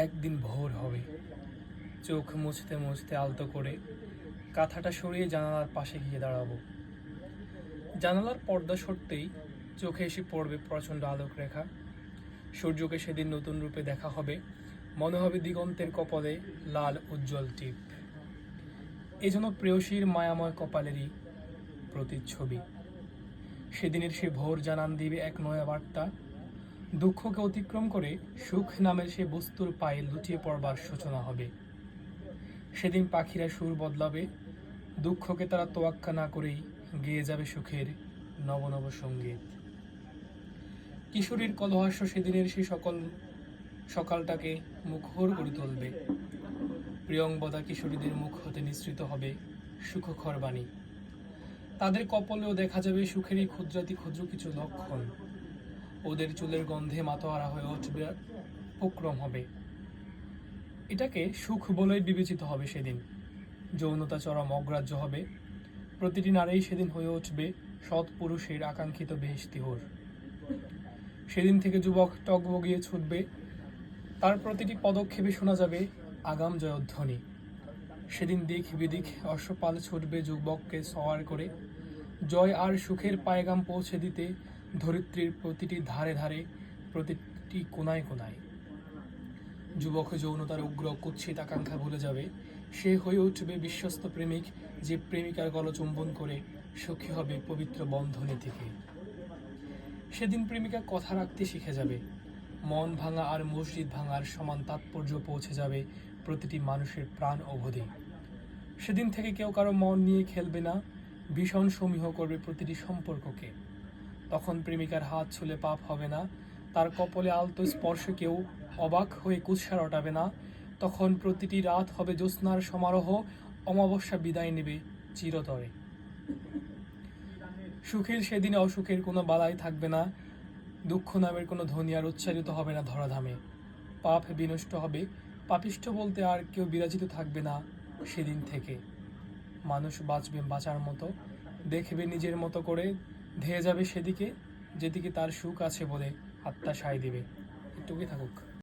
একদিন ভোর হবে, চোখ মুছতে মুছতে আলতো করে কাঁথাটা সরিয়ে জানালার পাশে গিয়ে দাঁড়াবো। জানালার পর্দা সরতেই চোখে এসে পড়বে প্রচণ্ড আলোক রেখা। সূর্যকে সেদিন নতুন রূপে দেখা হবে, মনে হবে দিগন্তের কপালে লাল উজ্জ্বল টিপ। এ যেন প্রেয়সীর মায়াময় কপালেরই প্রতিচ্ছবি। সেদিনের সে ভোর জানান দিবে এক নয়া বার্তা। দুঃখকে অতিক্রম করে সুখ নামের সে বস্তুর পায়ে লুটিয়ে পড়বার সূচনা হবে। সেদিন পাখিরা সুর বদলাবে, দুঃখকে তারা তোয়াক্কা না করেই গেয়ে যাবে সুখের নব নব সঙ্গীত। কিশোরীর কলহাস্য সেদিনের সেই সকালটাকে মুখর করে তুলবে। প্রিয়ংবদা কিশোরীদের মুখ হতে নিঃসৃত হবে সুখকর বাণী। তাদের কপালেও দেখা যাবে সুখেরই ক্ষুদ্রাতি ক্ষুদ্র কিছু লক্ষণ। ওদের চুলের গন্ধে মাতোয়ারা হয়ে উঠবে, উপক্রম হবে। এটাকে সুখ বলেই বিবেচিত হবে সেদিন। যৌনতা চরম অগ্রাহ্য হবে। প্রতিটি নারী সেদিন হয়ে উঠবে সৎ পুরুষের আকাঙ্ক্ষিত বেহেশতিহর। সেদিন থেকে যুবক টগবগিয়ে ছুটবে, তার প্রতিটি পদক্ষেপে শোনা যাবে আগাম জয়ধ্বনি। সেদিন দিক বিদিক অশ্বপাল ছুটবে যুবককে সওয়ার করে, জয় আর সুখের পায়গাম পৌঁছে দিতে ধরিত্রীর প্রতিটি ধারে ধারে, প্রতিটি কোনায় কোনায়। যুবক যৌনতার উগ্র কুৎসিত আকাঙ্ক্ষা ভুলে যাবে। সে হয়ে উঠবে বিশ্বস্ত প্রেমিক, যে প্রেমিকার গলচুম্বন করে সুখী হবে পবিত্র বন্ধনী থেকে। সেদিন প্রেমিকা কথা রাখতে শিখে যাবে। মন ভাঙা আর মসজিদ ভাঙার সমান তাৎপর্য পৌঁছে যাবে প্রতিটি মানুষের প্রাণ অবধি। সেদিন থেকে কেউ কারো মন নিয়ে খেলবে না, ভীষণ সমীহ করবে প্রতিটি সম্পর্ককে। তখন প্রেমিকার হাত ছুলে পাপ হবে না, তার কপলে আলতো স্পর্শে কেউ অবাক হয়ে কুৎসা রটাবে না। তখন প্রতিটি রাত হবে জ্যোৎস্নার সমারোহ, অমাবস্যা বিদায় নেবে চিরতরে। সুখের সেদিনে অসুখের কোনো বালাই থাকবে না, দুঃখ নামের কোনো ধ্বনি আর উচ্চারিত হবে না ধরাধামে। পাপ বিনষ্ট হবে, পাপিষ্ঠ বলতে আর কেউ বিরাজিত থাকবে না সেদিন থেকে। মানুষ বাঁচবে বাঁচার মতো, দেখবে নিজের মতো করে, ধেয়ে যাবে সেদিকে যেদিকে তার সুখ আছে বলে আত্মা সায় দিবে। এটুকুই থাকুক।